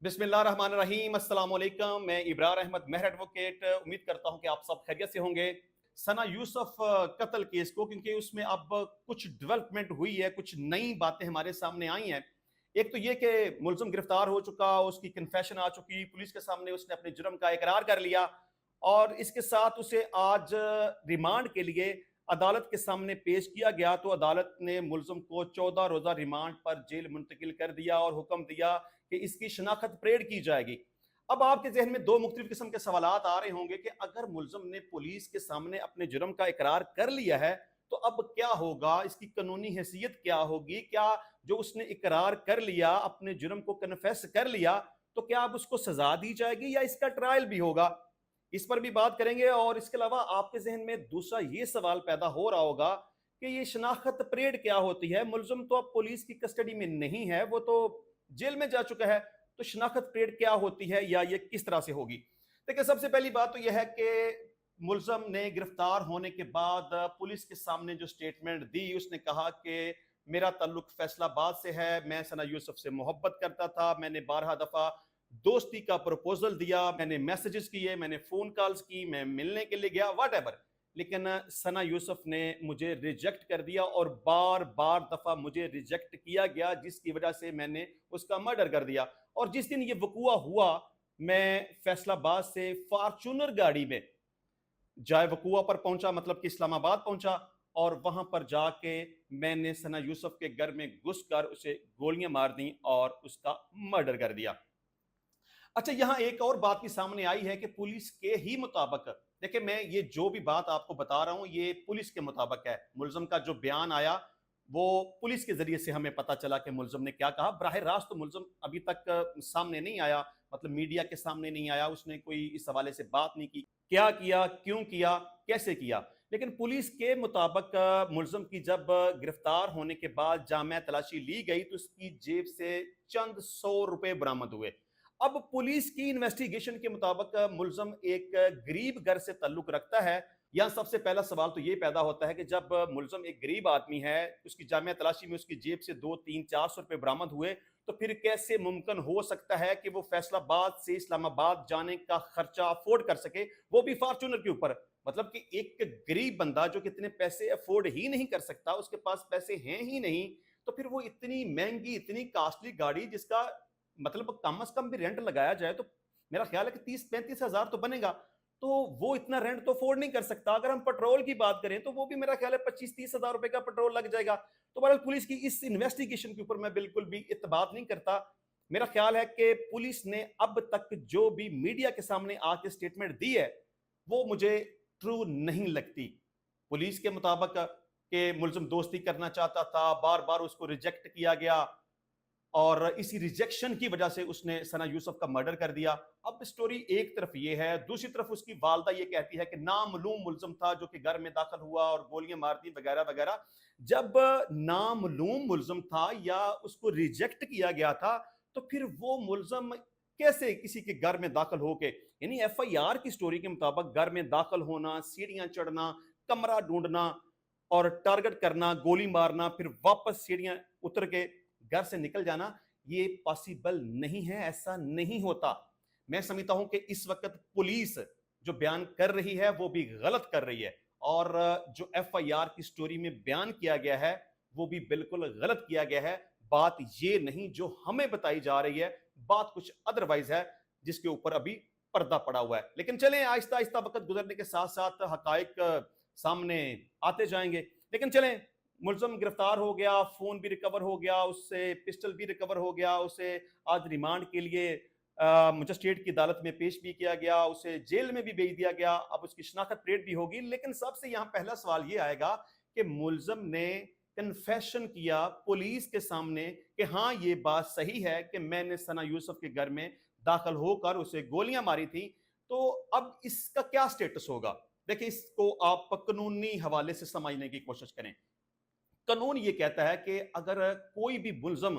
बिस्मिल्लाहिर्रहमानिर्रहीम, अस्सलाम वालेकुम। मैं इब्रार अहमद मेहर एडवोकेट उम्मीद करता हूं कि आप सब खैरियत से होंगे। सना यूसुफ कत्ल केस को, क्योंकि उसमें अब कुछ डेवलपमेंट हुई है, कुछ नई बातें हमारे सामने आई हैं। एक तो ये कि मुलजिम गिरफ्तार हो चुका, उसकी कन्फेशन आ चुकी, पुलिस के सामने उसने अपने जुर्म का इकरार कर लिया और इसके साथ उसे आज रिमांड के लिए अदालत के सामने पेश किया गया। तो अदालत ने मुलजिम को 14 रोजा रिमांड पर जेल मुंतकिल कर दिया और हुक्म दिया कि इसकी शनाख्त परेड की जाएगी। अब आपके जहन में दो मुख्तलिफ किस्म के सवालात आ रहे होंगे कि अगर मुलजिम ने पुलिस के सामने अपने जुर्म का इकरार कर लिया है तो अब क्या होगा, इसकी कानूनी हैसियत क्या होगी? क्या जो उसने इकरार कर लिया, अपने जुर्म को कन्फेस कर लिया, तो क्या अब उसको सजा दी जाएगी या इसका ट्रायल भी होगा? इस पर भी बात करेंगे। और इसके अलावा आपके जहन में दूसरा ये सवाल पैदा हो रहा होगा कि ये शनाख्त परेड क्या होती है? मुलजिम तो अब पुलिस की कस्टडी में नहीं है, वो तो जेल में जा चुका है, तो शनाख्त परेड क्या होती है या ये किस तरह से होगी? देखिए, सबसे पहली बात तो यह है कि मुलजिम ने गिरफ्तार होने के बाद पुलिस के सामने जो स्टेटमेंट दी, उसने कहा कि मेरा ताल्लुक फैसलाबाद से है, मैं सना यूसुफ से मोहब्बत करता था, मैंने 12 दफा दोस्ती का प्रपोजल दिया, मैंने मैसेजेस किए, मैंने फोन कॉल्स की, मैं मिलने के लिए गया, वट एवर, लेकिन सना यूसुफ ने मुझे रिजेक्ट कर दिया और बार बार दफा मुझे रिजेक्ट किया गया, जिसकी वजह से मैंने उसका मर्डर कर दिया। और जिस दिन ये वकूआ हुआ, मैं फैसलाबाद से फॉर्चूनर गाड़ी में जाए वकूआ पर पहुंचा, मतलब कि इस्लामाबाद पहुंचा, और वहां पर जाके मैंने सना यूसुफ के घर में घुसकर उसे गोलियां मार दी और उसका मर्डर कर दिया। अच्छा, यहां एक और बात भी सामने आई है कि पुलिस के ही मुताबिक, देखिए मैं ये जो भी बात आपको बता रहा हूं ये पुलिस के मुताबिक है। मुलजिम का जो बयान आया वो पुलिस के जरिए से हमें पता चला कि मुलजिम ने क्या कहा। बराह रास्त तो मुलजिम अभी तक सामने नहीं आया, मतलब मीडिया के सामने नहीं आया, उसने कोई इस हवाले से बात नहीं की, क्या किया, क्यों किया, कैसे किया। लेकिन पुलिस के मुताबिक मुलजिम की जब गिरफ्तार होने के बाद जामिया तलाशी ली गई तो उसकी जेब से चंद 100 रुपए बरामद हुए। अब पुलिस की इन्वेस्टिगेशन के मुताबिक मुलजिम एक गरीब घर से ताल्लुक रखता है। यहां सबसे पहला सवाल तो यह पैदा होता है कि जब मुलजिम एक गरीब आदमी है, उसकी जामिया तलाशी में उसकी जेब से 2, 3, 400 रुपए बरामद हुए, तो फिर कैसे मुमकिन हो सकता है कि वो फैसलाबाद से इस्लामाबाद जाने का खर्चा अफोर्ड कर सके, वो भी फॉर्चूनर के ऊपर? मतलब कि एक गरीब बंदा जो कितने पैसे अफोर्ड ही नहीं कर सकता, उसके पास पैसे हैं ही नहीं, तो फिर वो इतनी महंगी, इतनी कॉस्टली गाड़ी, जिसका मतलब कम से कम भी रेंट लगाया जाए तो मेरा ख्याल है कि 30-35 हजार तो बनेगा, तो वो इतना रेंट तो अफोर्ड नहीं कर सकता। अगर हम पेट्रोल की बात करें तो वो भी मेरा ख्याल है 25-30 हजार रुपए का पेट्रोल लग जाएगा। तो बहरहाल पुलिस की इस इन्वेस्टिगेशन के ऊपर मैं बिल्कुल भी इत्तेबाद नहीं करता। मेरा ख्याल है कि पुलिस ने अब तक जो भी मीडिया के सामने आके स्टेटमेंट दी है वो मुझे ट्रू नहीं लगती। पुलिस के मुताबिक कि मुलजिम दोस्ती करना चाहता था, बार बार उसको रिजेक्ट किया गया और इसी रिजेक्शन की वजह से उसने सना यूसुफ का मर्डर कर दिया। अब स्टोरी एक तरफ ये है, दूसरी तरफ उसकी वालदा ये कहती है कि नामालूम मुलजिम था जो कि घर में दाखिल हुआ और गोलियां मार दी वगैरह वगैरह। जब नामालूम मुलजिम था या उसको रिजेक्ट किया गया था, तो फिर वो मुलजिम कैसे किसी के घर में दाखिल होके, यानी FIR की स्टोरी के मुताबिक घर में दाखिल होना, सीढ़ियां चढ़ना, कमरा ढूंढना और टारगेट करना, गोली मारना, फिर वापस सीढ़ियां उतर के घर से निकल जाना, ये पॉसिबल नहीं है, ऐसा नहीं होता। मैं समझता हूं कि इस वक्त पुलिस जो बयान कर रही है वो भी गलत कर रही है, और जो FIR की स्टोरी में बयान किया गया है वो भी बिल्कुल गलत किया गया है। बात ये नहीं जो हमें बताई जा रही है, बात कुछ अदरवाइज है जिसके ऊपर अभी पर्दा पड़ा हुआ है। लेकिन चलें, आहिस्ता आहिस्ता वक्त गुजरने के साथ साथ हकाइक सामने आते जाएंगे। लेकिन चलें, मुलजिम गिरफ्तार हो गया, फोन भी रिकवर हो गया, उससे पिस्टल भी रिकवर हो गया, उसे आज रिमांड के लिए मजिस्ट्रेट की अदालत में पेश भी किया गया, उसे जेल में भी भेज दिया गया, अब उसकी शनाख्त परेड भी होगी। लेकिन सबसे यहां पहला सवाल यह आएगा कि मुलजिम ने कन्फेशन किया पुलिस के सामने कि हाँ, ये बात सही है कि मैंने सना यूसुफ के घर में दाखिल होकर उसे गोलियां मारी थी, तो अब इसका क्या स्टेटस होगा? देखिए, इसको आप कानूनी हवाले से समझने की कोशिश करें। कानून ये कहता है कि अगर कोई भी मुलजिम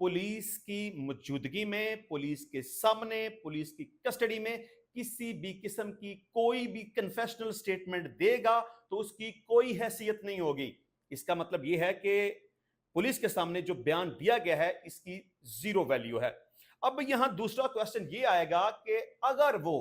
पुलिस की मौजूदगी में, पुलिस के सामने, पुलिस की कस्टडी में किसी भी किस्म की कोई भी कन्फेशनल स्टेटमेंट देगा तो उसकी कोई हैसियत नहीं होगी। इसका मतलब यह है कि पुलिस के सामने जो बयान दिया गया है इसकी जीरो वैल्यू है। अब यहां दूसरा क्वेश्चन ये आएगा कि अगर वो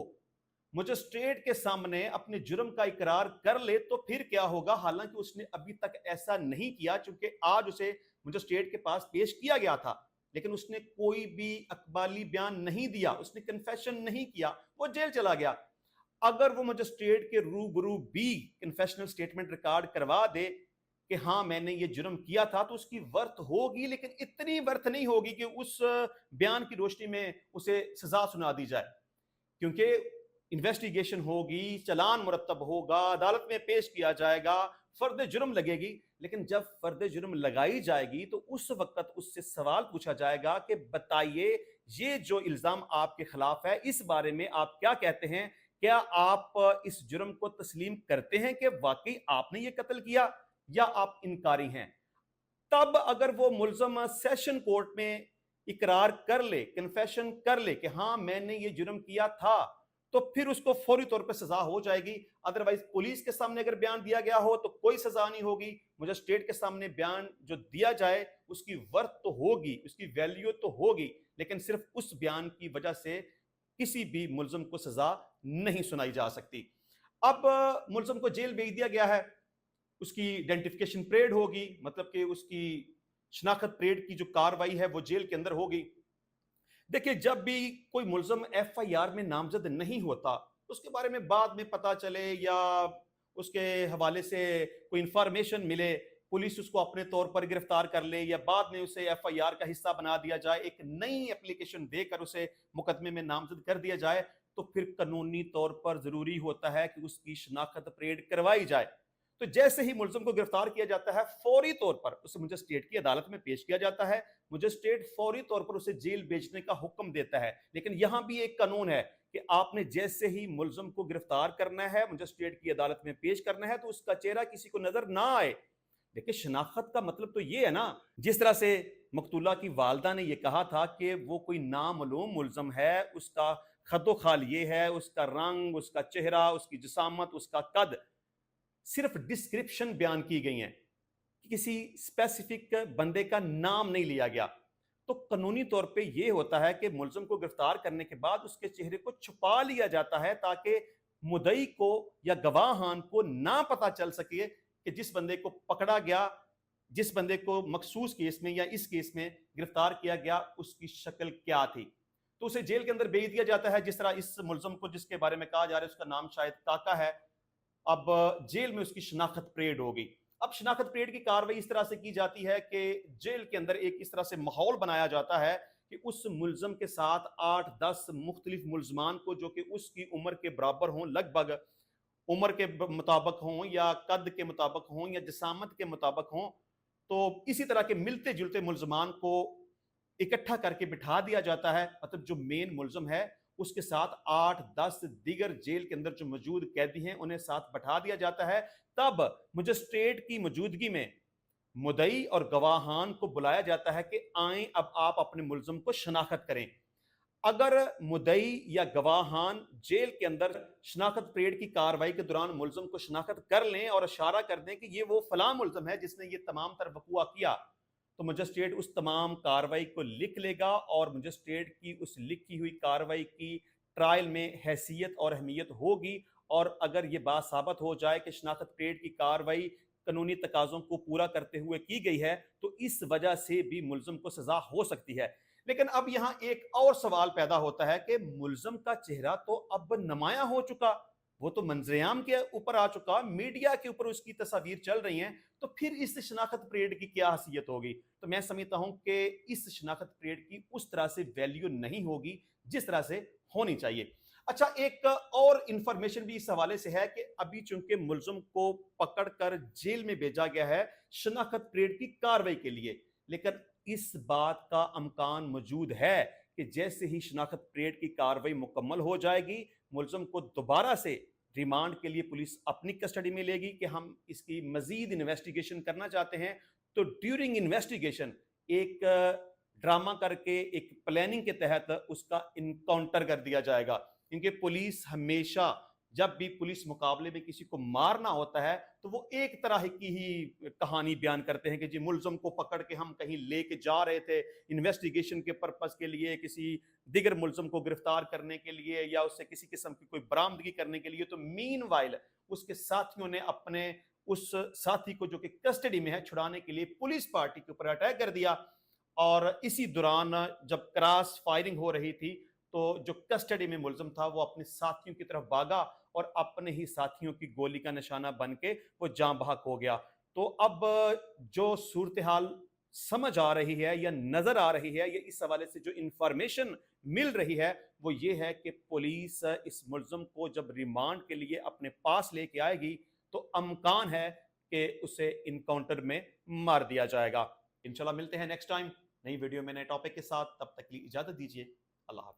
मजिस्ट्रेट के सामने अपने जुर्म का इकरार कर ले तो फिर क्या होगा, हालांकि उसने अभी तक ऐसा नहीं किया, क्योंकि आज उसे मजिस्ट्रेट के पास पेश किया गया था, लेकिन उसने कोई भी अकबाली बयान नहीं दिया, उसने कन्फेशन नहीं किया, वो जेल चला गया। अगर वो मजिस्ट्रेट के रूबरू भी कन्फेशनल स्टेटमेंट रिकॉर्ड करवा दे कि हाँ मैंने ये जुर्म किया था, तो उसकी वर्थ होगी, लेकिन इतनी वर्थ नहीं होगी कि उस बयान की रोशनी में उसे सजा सुना दी जाए, क्योंकि इन्वेस्टिगेशन होगी, चालान मुरतब होगा, अदालत में पेश किया जाएगा, फर्द जुर्म लगेगी। लेकिन जब फर्द जुर्म लगाई जाएगी तो उस वक्त उससे सवाल पूछा जाएगा कि बताइए ये जो इल्जाम आपके खिलाफ है इस बारे में आप क्या कहते हैं, क्या आप इस जुर्म को तस्लीम करते हैं कि वाकई आपने ये कत्ल किया या आप इनकारी हैं। तब अगर वो मुल्जम सेशन कोर्ट में इकरार कर ले, कन्फेशन कर ले कि हाँ मैंने ये जुर्म किया था, तो फिर उसको फौरी तौर पर सजा हो जाएगी। अदरवाइज पुलिस के सामने अगर बयान दिया गया हो तो कोई सजा नहीं होगी। मजिस्ट्रेट के सामने बयान जो दिया जाए उसकी वर्थ तो होगी, उसकी वैल्यू तो होगी, लेकिन सिर्फ उस बयान की वजह से किसी भी मुल्जम को सजा नहीं सुनाई जा सकती। अब मुल्जम को जेल भेज दिया गया है, उसकी आइडेंटिफिकेशन परेड होगी, मतलब कि उसकी शनाख्त परेड की जो कार्रवाई है वो जेल के अंदर होगी। देखिए, जब भी कोई मुल्जम एफआईआर में नामजद नहीं होता, उसके बारे में बाद में पता चले या उसके हवाले से कोई इंफॉर्मेशन मिले, पुलिस उसको अपने तौर पर गिरफ्तार कर ले या बाद में उसे एफआईआर का हिस्सा बना दिया जाए, एक नई एप्लीकेशन देकर उसे मुकदमे में नामजद कर दिया जाए, तो फिर कानूनी तौर पर जरूरी होता है कि उसकी शनाख्त परेड करवाई जाए। तो जैसे ही मुल्जिम को गिरफ्तार किया जाता है, फौरी तौर पर उसे मजिस्ट्रेट की अदालत में पेश किया जाता है। मजिस्ट्रेट फौरी तौर पर उसे जेल भेजने का हुक्म देता है। लेकिन यहां भी एक कानून है कि आपने जैसे ही मुल्जिम को गिरफ्तार करना है, मजिस्ट्रेट की अदालत में पेश करना है, तो उसका चेहरा किसी को नजर ना आए। देखिए, शनाख्त का मतलब तो ये है ना, जिस तरह से मकतूला की वालदा ने यह कहा था कि वो कोई नामालूम मुल्जिम है, उसका खदो खाल ये है, उसका रंग, उसका चेहरा, उसकी जिसामत, उसका कद, सिर्फ डिस्क्रिप्शन बयान की गई है, किसी स्पेसिफिक बंदे का नाम नहीं लिया गया। तो कानूनी तौर पे यह होता है कि मुल्जिम को गिरफ्तार करने के बाद उसके चेहरे को छुपा लिया जाता है, ताकि मुदई को या गवाहान को ना पता चल सके कि जिस बंदे को पकड़ा गया, जिस बंदे को मखसूस केस में या इस केस में गिरफ्तार किया गया, उसकी शक्ल क्या थी। तो उसे जेल के अंदर भेज दिया जाता है। जिस तरह इस मुल्जिम को जिसके बारे में कहा जा रहा है उसका नाम शायद काका है, अब जेल में उसकी शनाख्त परेड होगी। अब शनाख्त परेड की कार्रवाई इस तरह से की जाती है कि जेल के अंदर एक इस तरह से माहौल बनाया जाता है कि उस मुल्जम के साथ 8-10 मुख्तलिफ मुल्जमान को, जो कि उसकी उम्र के बराबर हों, लगभग उम्र के मुताबिक हों या कद के मुताबिक हों या जिसामत के मुताबिक हों, तो इसी तरह के मिलते जुलते मुल्जमान को इकट्ठा करके बिठा दिया जाता है। मतलब जो मेन मुल्जम है उसके साथ 8-10 दीगर जेल के अंदर जो मौजूद कैदी हैं उन्हें साथ बैठा दिया जाता है। तब मजिस्ट्रेट की मौजूदगी में मुदई और गवाहान को बुलाया जाता है कि आए, अब आप अपने मुल्जिम को शनाख्त करें। अगर मुदई या गवाहान जेल के अंदर शनाख्त परेड की कार्रवाई के दौरान मुल्जिम को शनाख्त कर लें और इशारा कर दें कि ये वो फलां मुल्जिम है जिसने ये तमाम तर वकूआ किया, तो मजिस्ट्रेट उस तमाम कार्रवाई को लिख लेगा और मजिस्ट्रेट की उस लिखी हुई कार्रवाई की ट्रायल में हैसियत और अहमियत होगी। और अगर ये बात साबित हो जाए कि शनाख्त परेड की कार्रवाई कानूनी तकाज़ों को पूरा करते हुए की गई है, तो इस वजह से भी मुल्जिम को सजा हो सकती है। लेकिन अब यहां एक और सवाल पैदा होता है कि मुल्जिम का चेहरा तो अब नुमाया हो चुका, वो तो मंजरेआम के ऊपर आ चुका, मीडिया के ऊपर उसकी तस्वीर चल रही हैं, तो फिर इस शनाख्त परेड की क्या हैसियत होगी। तो मैं समझता हूं कि इस शनाख्त परेड की उस तरह से वैल्यू नहीं होगी जिस तरह से होनी चाहिए। अच्छा, एक और इंफॉर्मेशन भी इस हवाले से है कि अभी चूंकि मुल्जिम को पकड़कर जेल में भेजा गया है शनाख्त परेड की कार्रवाई के लिए, लेकिन इस बात का अमकान मौजूद है कि जैसे ही शनाख्त परेड की कार्रवाई मुकम्मल हो जाएगी, मुल्जिम को दोबारा से रिमांड के लिए पुलिस अपनी कस्टडी में लेगी कि हम इसकी मजीद इन्वेस्टिगेशन करना चाहते हैं। तो ड्यूरिंग इन्वेस्टिगेशन एक ड्रामा करके, एक प्लानिंग के तहत उसका इनकाउंटर कर दिया जाएगा, क्योंकि पुलिस हमेशा जब भी पुलिस मुकाबले में किसी को मारना होता है तो वो एक तरह की ही कहानी बयान करते हैं कि जी मुलजम को पकड़ के हम कहीं लेके जा रहे थे इन्वेस्टिगेशन के पर्पस के लिए, किसी दिगर मुलजम को गिरफ्तार करने के लिए या उससे किसी किस्म की कोई बरामदगी करने के लिए। तो मीनवाइल उसके साथियों ने अपने उस साथी को जो कि कस्टडी में है छुड़ाने के लिए पुलिस पार्टी के ऊपर अटैक कर दिया। और इसी दौरान जब क्रॉस फायरिंग हो रही थी तो जो कस्टडी में मुलजम था वो अपने साथियों की तरफ भागा और अपने ही साथियों की गोली का निशाना बन के वो जाँ बहक हो गया। तो अब जो सूरत हाल समझ आ रही है या नजर आ रही है, या इस हवाले से जो इंफॉर्मेशन मिल रही है वो ये है कि पुलिस इस मुलजम को जब रिमांड के लिए अपने पास लेके आएगी तो अमकान है कि उसे इनकाउंटर में मार दिया जाएगा। इंशाल्लाह मिलते हैं नेक्स्ट टाइम नई वीडियो में नए टॉपिक के साथ। तब तक के लिए इजाजत दीजिए। अल्लाह हाफिज।